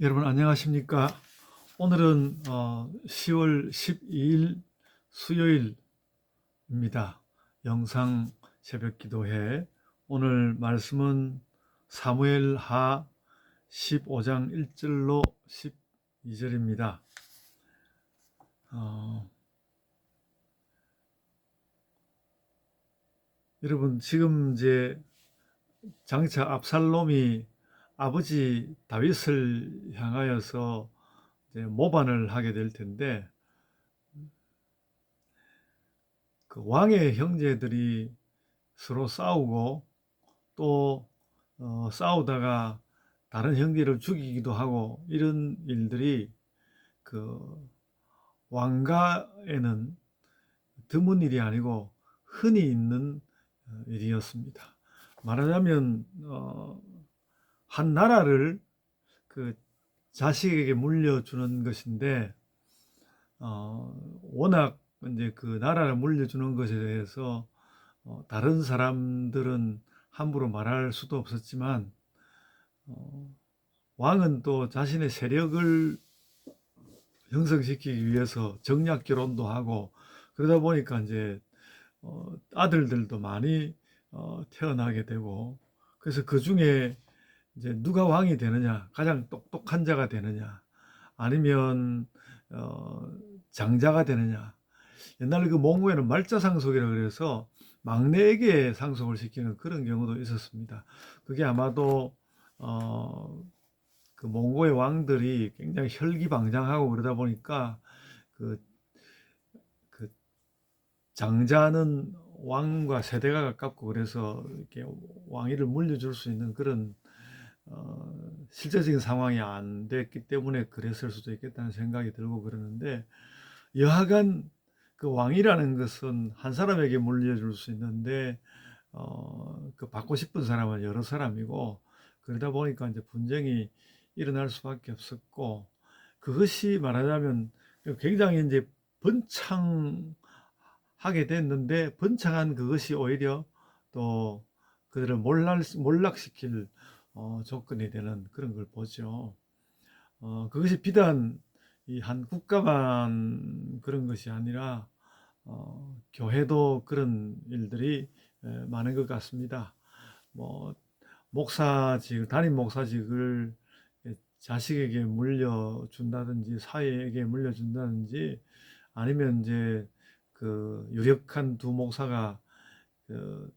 여러분 안녕하십니까? 오늘은 10월 12일 수요일입니다. 영상 새벽 기도회. 오늘 말씀은 사무엘하 15장 1절로 12절입니다. 여러분 지금 이제 장차 압살롬이 아버지 다윗을 향하여서 이제 모반을 하게 될 텐데, 그 왕의 형제들이 서로 싸우고 또 싸우다가 다른 형제를 죽이기도 하고, 이런 일들이 그 왕가에는 드문 일이 아니고 흔히 있는 일이었습니다. 말하자면 한 나라를 그 자식에게 물려주는 것인데, 워낙 이제 그 나라를 물려주는 것에 대해서 다른 사람들은 함부로 말할 수도 없었지만, 왕은 또 자신의 세력을 형성시키기 위해서 정략 결혼도 하고, 그러다 보니까 이제 아들들도 많이 태어나게 되고, 그래서 그 중에 이제 누가 왕이 되느냐, 가장 똑똑한 자가 되느냐, 아니면 장자가 되느냐. 옛날에 그 몽고에는 말자상속이라고 그래서 막내에게 상속을 시키는 그런 경우도 있었습니다. 그게 아마도 그 몽고의 왕들이 굉장히 혈기방장하고 그러다 보니까 그, 그 장자는 왕과 세대가 가깝고, 그래서 이렇게 왕위를 물려줄 수 있는 그런 실제적인 상황이 안 됐기 때문에 그랬을 수도 있겠다는 생각이 들고 그러는데, 여하간 그 왕이라는 것은 한 사람에게 물려줄 수 있는데 그 받고 싶은 사람은 여러 사람이고, 그러다 보니까 이제 분쟁이 일어날 수밖에 없었고, 그것이 말하자면 굉장히 이제 번창하게 됐는데, 번창한 그것이 오히려 또 그들을 몰락시킬 조건이 되는 그런 걸 보죠. 그것이 비단 이 한 국가만 그런 것이 아니라 교회도 그런 일들이 많은 것 같습니다. 뭐 목사직, 담임 목사직을 자식에게 물려준다든지 사회에게 물려준다든지, 아니면 이제 그 유력한 두 목사가 그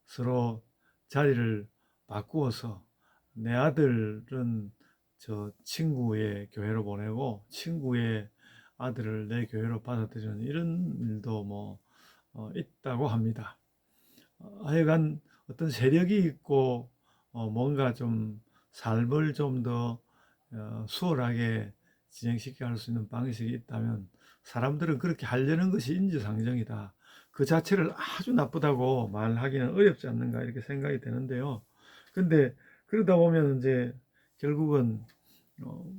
서로 자리를 바꾸어서 내 아들은 저 친구의 교회로 보내고 친구의 아들을 내 교회로 받아들이는 이런 일도 뭐 있다고 합니다. 하여간 어떤 세력이 있고 뭔가 좀 삶을 좀 더 수월하게 진행시켜 갈 수 있는 방식이 있다면 사람들은 그렇게 하려는 것이 인지상정이다, 그 자체를 아주 나쁘다고 말하기는 어렵지 않는가, 이렇게 생각이 되는데요. 근데 그러다 보면 이제 결국은 어,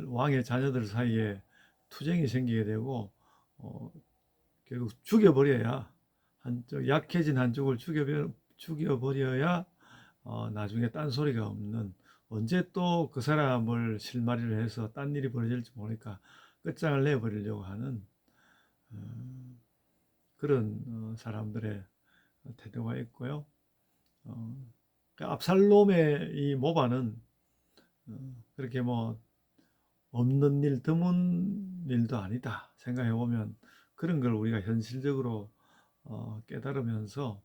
왕의 자녀들 사이에 투쟁이 생기게 되고, 어, 결국 죽여버려야, 한쪽 약해진 한쪽을 죽여버려야 나중에 딴소리가 없는, 언제 또 그 사람을 실마리를 해서 딴 일이 벌어질지 모르니까 끝장을 내버리려고 하는 그런 사람들의 태도가 있고요. 그 압살롬의 이 모반은 그렇게 뭐 없는 일, 드문 일도 아니다 생각해 보면, 그런 걸 우리가 현실적으로 깨달으면서,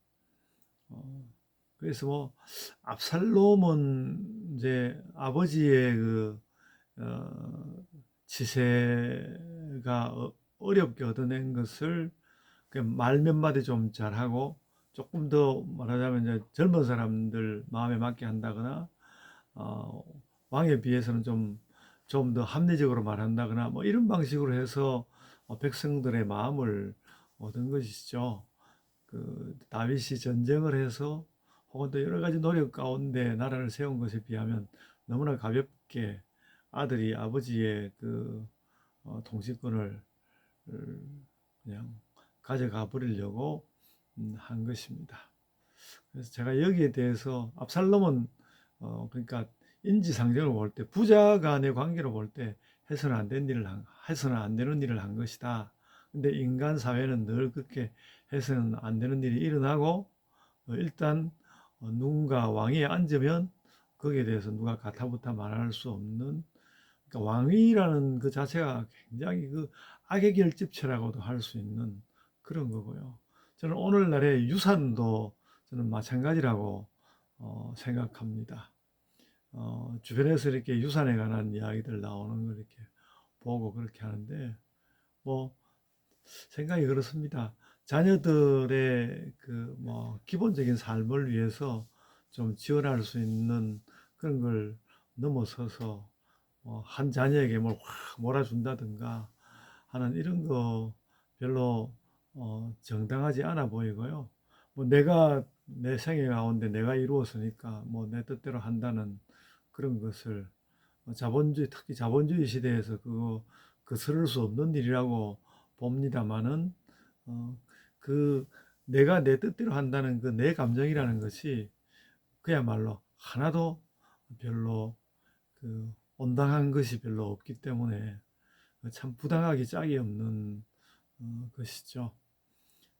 그래서 뭐 압살롬은 이제 아버지의 그 지세가 어렵게 얻어낸 것을 말 몇 마디 좀 잘하고, 조금 더 말하자면 이제 젊은 사람들 마음에 맞게 한다거나, 어, 왕에 비해서는 좀 더 합리적으로 말한다거나, 뭐 이런 방식으로 해서 백성들의 마음을 얻은 것이죠. 그 다윗이 전쟁을 해서 혹은 또 여러 가지 노력 가운데 나라를 세운 것에 비하면 너무나 가볍게 아들이 아버지의 그 통치권을 그냥 가져가 버리려고 한 것입니다. 그래서 제가 여기에 대해서 압살롬은 그러니까 인지상정을 볼 때, 부자 간의 관계로 볼 때 해서는 안 되는 일을 해서는 안 되는 일을 한 것이다. 근데 인간 사회는 늘 그렇게 해서는 안 되는 일이 일어나고, 일단 누군가 왕위에 앉으면 거기에 대해서 누가 가타부타 말할 수 없는, 그러니까 왕위라는 그 자체가 굉장히 그 악의 결집체라고도 할 수 있는 그런 거고요. 저는 오늘날의 유산도 저는 마찬가지라고 생각합니다. 주변에서 이렇게 유산에 관한 이야기들 나오는 걸 이렇게 보고 그렇게 하는데, 뭐 생각이 그렇습니다. 자녀들의 그 뭐 기본적인 삶을 위해서 좀 지원할 수 있는 그런 걸 넘어서서 한 자녀에게 뭘 확 몰아준다든가 하는 이런 거 별로 정당하지 않아 보이고요. 뭐 내가 내 생애 가운데 내가 이루었으니까 뭐 내 뜻대로 한다는 그런 것을, 자본주의, 특히 자본주의 시대에서 그거 거스를 수 없는 일이라고 봅니다만은, 어, 그 내가 내 뜻대로 한다는 그 내 감정이라는 것이 그야말로 하나도 별로 그 온당한 것이 별로 없기 때문에 참 부당하기 짝이 없는 것이죠.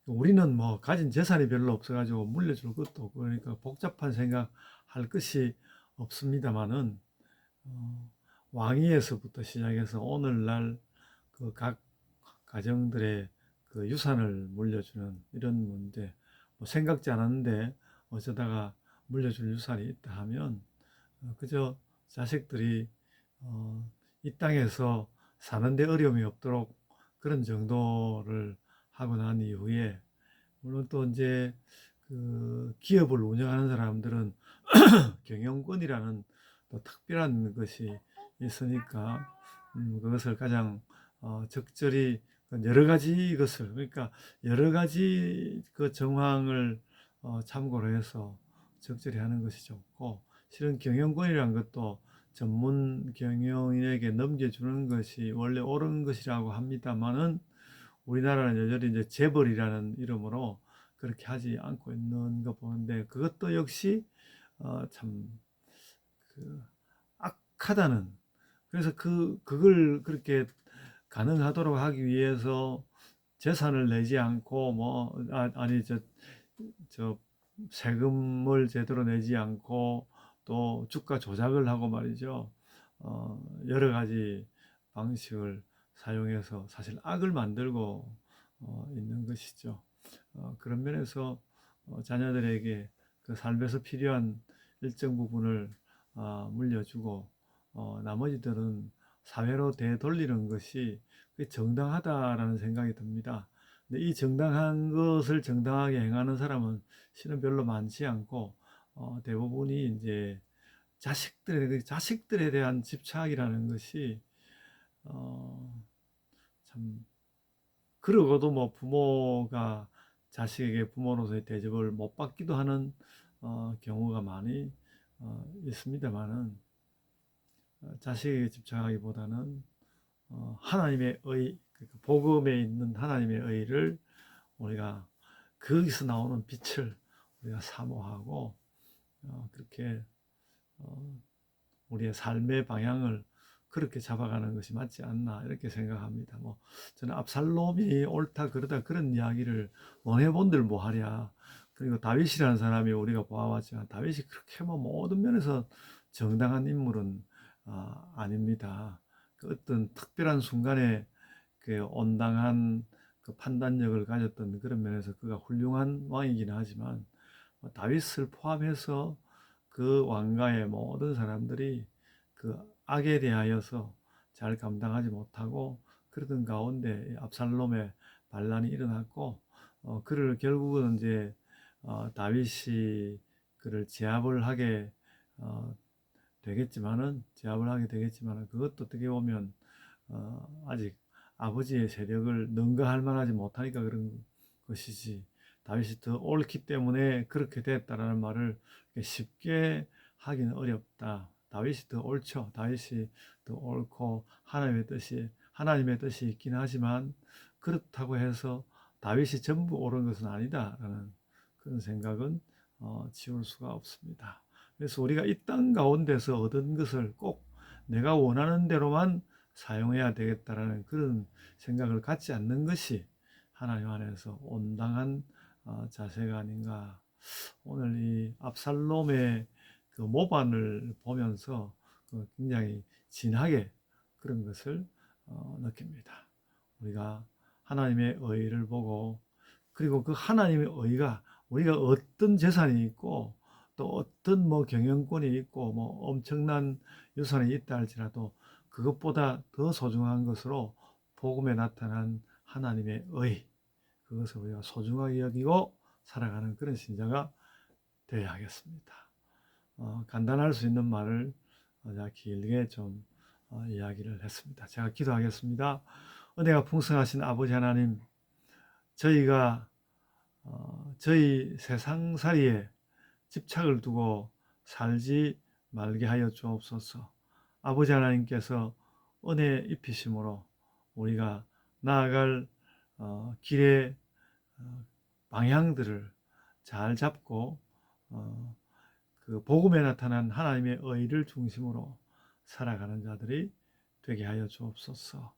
우리는 뭐 가진 재산이 별로 없어가지고 물려줄 것도 없고 그러니까 복잡한 생각할 것이 없습니다만은, 어, 왕위에서부터 시작해서 오늘날 그 각 가정들의 그 유산을 물려주는 이런 문제, 뭐 생각지 않았는데 어쩌다가 물려줄 유산이 있다 하면 그저 자식들이 이 땅에서 사는데 어려움이 없도록 그런 정도를 하고 난 이후에, 물론 또 이제 그 기업을 운영하는 사람들은 경영권이라는 또 특별한 것이 있으니까 그것을 가장 적절히 여러 가지 것을, 그러니까 여러 가지 그 정황을 참고로 해서 적절히 하는 것이 좋고, 실은 경영권이라는 것도 전문 경영인에게 넘겨주는 것이 원래 옳은 것이라고 합니다만은, 우리나라는 여전히 이제 재벌이라는 이름으로 그렇게 하지 않고 있는 거 보는데, 그것도 역시 참 그 악하다는, 그래서 그걸 그렇게 가능하도록 하기 위해서 재산을 내지 않고 뭐 아니 저 세금을 제대로 내지 않고 또 주가 조작을 하고 말이죠. 여러 가지 방식을 사용해서 사실 악을 만들고 있는 것이죠. 그런 면에서 자녀들에게 그 삶에서 필요한 일정 부분을 물려주고 나머지들은 사회로 되돌리는 것이 정당하다라는 생각이 듭니다. 근데 이 정당한 것을 정당하게 행하는 사람은 실은 별로 많지 않고 대부분이 이제 자식들에 대한 집착이라는 것이 참, 그러고도 뭐 부모가 자식에게 부모로서의 대접을 못 받기도 하는 경우가 많이 있습니다만은, 자식에게 집착하기보다는 하나님의 의, 그러니까 복음에 있는 하나님의 의를 우리가 거기서 나오는 빛을 우리가 사모하고 그렇게 우리의 삶의 방향을 그렇게 잡아가는 것이 맞지 않나 이렇게 생각합니다. 뭐 저는 압살롬이 옳다 그러다 그런 이야기를 논해본들 뭐하랴. 그리고 다윗이라는 사람이 우리가 보아왔지만 다윗이 그렇게 뭐 모든 면에서 정당한 인물은 아닙니다. 그 어떤 특별한 순간에 그 온당한 그 판단력을 가졌던 그런 면에서 그가 훌륭한 왕이긴 하지만, 다윗을 포함해서 그 왕가의 모든 사람들이 그 악에 대하여서 잘 감당하지 못하고 그러던 가운데 압살롬의 반란이 일어났고, 그를 결국은 이제 다윗이 그를 제압을 하게 되겠지만은 그것도 어떻게 보면 아직 아버지의 세력을 능가할 만하지 못하니까 그런 것이지, 다윗이 더 옳기 때문에 그렇게 됐다라는 말을 쉽게 하기는 어렵다. 다윗이 더 옳죠. 다윗이 더 옳고 하나님의 뜻이 있긴 하지만, 그렇다고 해서 다윗이 전부 옳은 것은 아니다라는 그런 생각은 지울 수가 없습니다. 그래서 우리가 이 땅 가운데서 얻은 것을 꼭 내가 원하는 대로만 사용해야 되겠다라는 그런 생각을 갖지 않는 것이 하나님 안에서 온당한 자세가 아닌가. 오늘 이 압살롬의 그 모반을 보면서 굉장히 진하게 그런 것을 느낍니다. 우리가 하나님의 의를 보고, 그리고 그 하나님의 의가 우리가 어떤 재산이 있고 또 어떤 뭐 경영권이 있고 뭐 엄청난 유산이 있다 할지라도 그것보다 더 소중한 것으로 복음에 나타난 하나님의 의, 그것을 우리가 소중하게 여기고 살아가는 그런 신자가 되어야 하겠습니다. 간단할 수 있는 말을 길게 좀 이야기를 했습니다. 제가 기도하겠습니다. 은혜가 풍성하신 아버지 하나님, 저희가 저희 세상살이에 집착을 두고 살지 말게 하여 주옵소서. 아버지 하나님께서 은혜 입히심으로 우리가 나아갈 길의 방향들을 잘 잡고 그 복음에 나타난 하나님의 의를 중심으로 살아가는 자들이 되게 하여 주옵소서.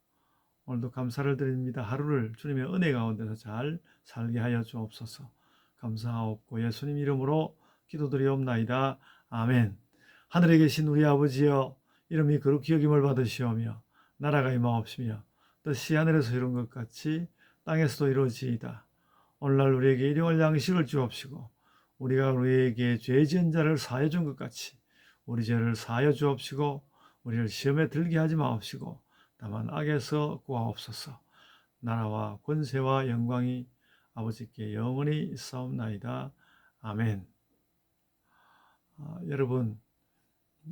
오늘도 감사를 드립니다. 하루를 주님의 은혜 가운데서 잘 살게 하여 주옵소서. 감사하옵고 예수님 이름으로 기도드리옵나이다. 아멘. 하늘에 계신 우리 아버지여, 이름이 거룩히 여김을 받으시오며 나라가 임하옵시며 뜻이 하늘에서 이룬 것 같이 땅에서도 이루어지이다. 오늘날 우리에게 일용할 양식을 주옵시고 우리가 우리에게 죄 지은 자를 사하여 준 것 같이 우리 죄를 사하여 주옵시고 우리를 시험에 들게 하지 마옵시고 다만 악에서 구하옵소서. 나라와 권세와 영광이 아버지께 영원히 있사옵나이다. 아멘. 여러분,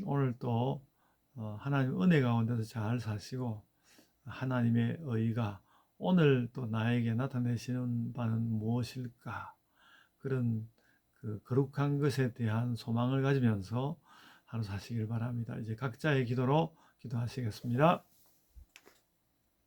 오늘 또 하나님 은혜 가운데서 잘 사시고 하나님의 의가 오늘 또 나에게 나타내시는 바는 무엇일까? 그런 그 거룩한 것에 대한 소망을 가지면서 하루 사시길 바랍니다. 이제 각자의 기도로 기도하시겠습니다.